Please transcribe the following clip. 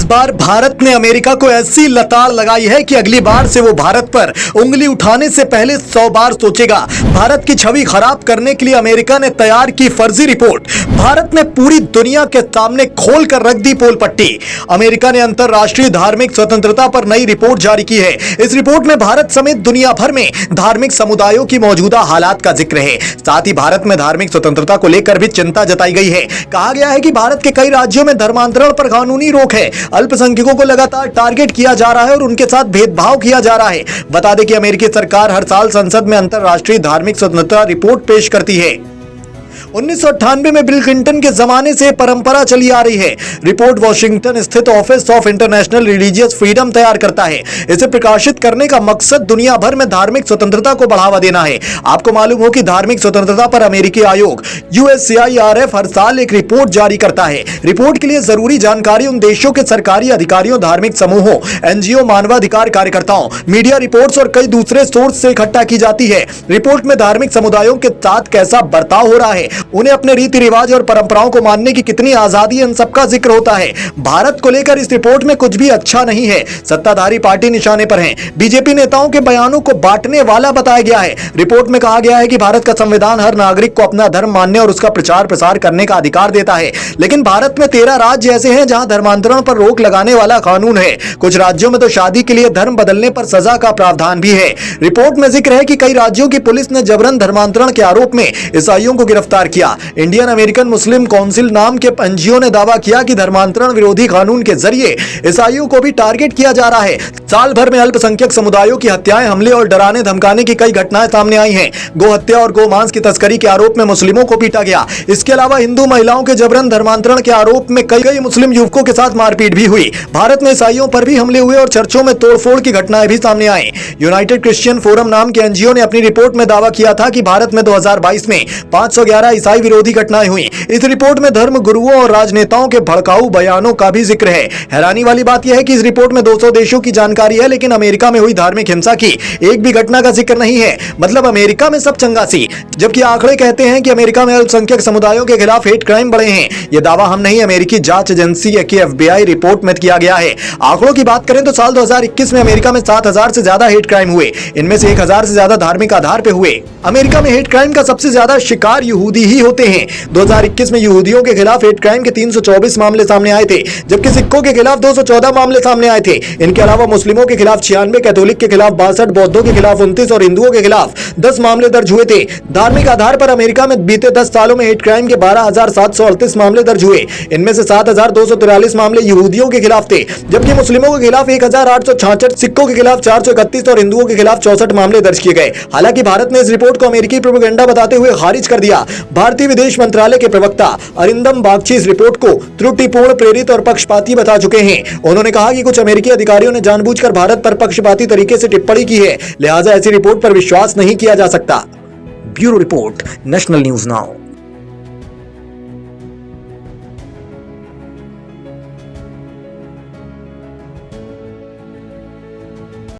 बार भारत ने अमेरिका को ऐसी लताड़ लगाई है कि अगली बार से वो भारत पर उंगली उठाने से पहले 100 बार सोचेगा। भारत की छवि खराब करने के लिए अमेरिका ने तैयार की फर्जी रिपोर्ट। भारत ने पूरी दुनिया के सामने खोल कर रख दी पोल पट्टी। अमेरिका ने अंतरराष्ट्रीय धार्मिक स्वतंत्रता पर नई रिपोर्ट जारी की है। इस रिपोर्ट में भारत समेत दुनिया भर में धार्मिक समुदायों की मौजूदा हालात का जिक्र है। साथ ही भारत में धार्मिक स्वतंत्रता को लेकर भी चिंता जताई गई है। कहा गया है कि भारत के कई राज्यों में धर्मांतरण पर कानूनी रोक है। अल्पसंख्यकों को लगातार टारगेट किया जा रहा है और उनके साथ भेदभाव किया जा रहा है। बता दें कि अमेरिकी सरकार हर साल संसद में अंतरराष्ट्रीय धार्मिक स्वतंत्रता रिपोर्ट पेश करती है। 1998 में बिल क्लिंटन के जमाने से परंपरा चली आ रही है। रिपोर्ट वॉशिंगटन स्थित office of international religious freedom तैयार करता है। इसे प्रकाशित करने का मकसद दुनिया भर में धार्मिक स्वतंत्रता को बढ़ावा देना है। आपको मालूम हो कि धार्मिक स्वतंत्रता पर अमेरिकी आयोग USCIRF हर साल एक रिपोर्ट जारी करता है। रिपोर्ट के लिए जरूरी जानकारी उन देशों के सरकारी अधिकारियों, धार्मिक समूहों, NGO, मानवाधिकार कार्यकर्ताओं, मीडिया रिपोर्ट्स और कई दूसरे सोर्स से इकट्ठा की जाती है। रिपोर्ट में धार्मिक समुदायों के साथ कैसा बर्ताव हो रहा है, उन्हें अपने रीति रिवाज और परंपराओं को मानने की कितनी आजादी, इन सबका जिक्र होता है। भारत को लेकर इस रिपोर्ट में कुछ भी अच्छा नहीं है। सत्ताधारी पार्टी निशाने पर है। बीजेपी नेताओं के बयानों को बांटने वाला बताया गया है। रिपोर्ट में कहा गया है कि भारत का संविधान हर नागरिक को अपना धर्म मानने और उसका प्रचार प्रसार करने का अधिकार देता है। लेकिन भारत में 13 राज्य ऐसे हैं जहां धर्मांतरण पर रोक लगाने वाला कानून है। कुछ राज्यों में तो शादी के लिए धर्म बदलने पर सजा का प्रावधान भी है। रिपोर्ट में जिक्र है कि कई राज्यों की पुलिस ने जबरन धर्मांतरण के आरोप में ईसाइयों को गिरफ्तार किया। इंडियन अमेरिकन मुस्लिम काउंसिल नाम के NGO ने दावा किया कि धर्मांतरण विरोधी कानून के जरिए ईसाइयों को भी टारगेट किया जा रहा है। साल भर में अल्पसंख्यक समुदायों की हत्याएं, हमले और डराने धमकाने की कई घटनाएं सामने आई हैं। गो हत्या और गोमांस की तस्करी के आरोप में मुस्लिमों को पीटा गया। इसके अलावा हिंदू महिलाओं के जबरन धर्मांतरण के आरोप में कई मुस्लिम युवकों के साथ मारपीट भी हुई। भारत में ईसाइयों पर भी हमले हुए और चर्चों में तोड़फोड़ की घटनाएं भी सामने आई। यूनाइटेड क्रिश्चियन फोरम नाम के NGO ने अपनी रिपोर्ट में दावा किया था कि भारत में 2022 में 511 ईसाई विरोधी घटनाएं हुई। इस रिपोर्ट में धर्म गुरुओं और राजनेताओं के भड़काऊ बयानों का भी जिक्र है। हैरानी वाली बात यह है कि इस रिपोर्ट में 200 देशों की जानकारी है, लेकिन अमेरिका में हुई धार्मिक हिंसा की एक भी घटना का जिक्र नहीं है। मतलब अमेरिका में सब चंगासी, जबकि आंकड़े कहते हैं कि अमेरिका में अल्पसंख्यक समुदायों के खिलाफ हेट क्राइम बढ़े हैं। यह दावा हम नहीं, अमेरिकी जांच एजेंसी की FBI रिपोर्ट में किया गया है। आंकड़ों की बात करें तो साल 2021 में अमेरिका में 7000 से ज्यादा हेट क्राइम हुए। इनमें से 1000 से ज्यादा धार्मिक आधार पर हुए। अमेरिका में हेट क्राइम का सबसे ज्यादा शिकार यहूदी ही होते हैं। 2021 में यहूदियों के खिलाफ हेट क्राइम के 324 मामले सामने आए थे, जबकि सिखों के खिलाफ 214 मामले सामने आए थे। इनके अलावा मुस्लिमों के खिलाफ 96, कैथोलिक के खिलाफ 62, बौद्धों के खिलाफ 29 और हिंदुओं के खिलाफ 10 मामले दर्ज हुए थे। धार्मिक आधार पर अमेरिका में बीते 10 सालों में हेट क्राइम के 12,738 मामले दर्ज हुए। इनमें से 7,243 मामले यहूदियों के खिलाफ थे, जबकि मुस्लिमों के खिलाफ 1,866, सिखों के खिलाफ 431 और हिंदुओं के खिलाफ 64 मामले दर्ज किए गए। हालांकि भारत ने इस रिपोर्ट को अमेरिकी प्रोपेगेंडा बताते हुए खारिज कर दिया। भारतीय विदेश मंत्रालय के प्रवक्ता अरिंदम बागची इस रिपोर्ट को त्रुटिपूर्ण, प्रेरित और पक्षपाती बता चुके हैं। उन्होंने कहा कि कुछ अमेरिकी अधिकारियों ने जानबूझकर भारत पर पक्षपाती तरीके से टिप्पणी की है, लिहाजा ऐसी रिपोर्ट पर विश्वास नहीं किया जा सकता। Bureau report, national news now.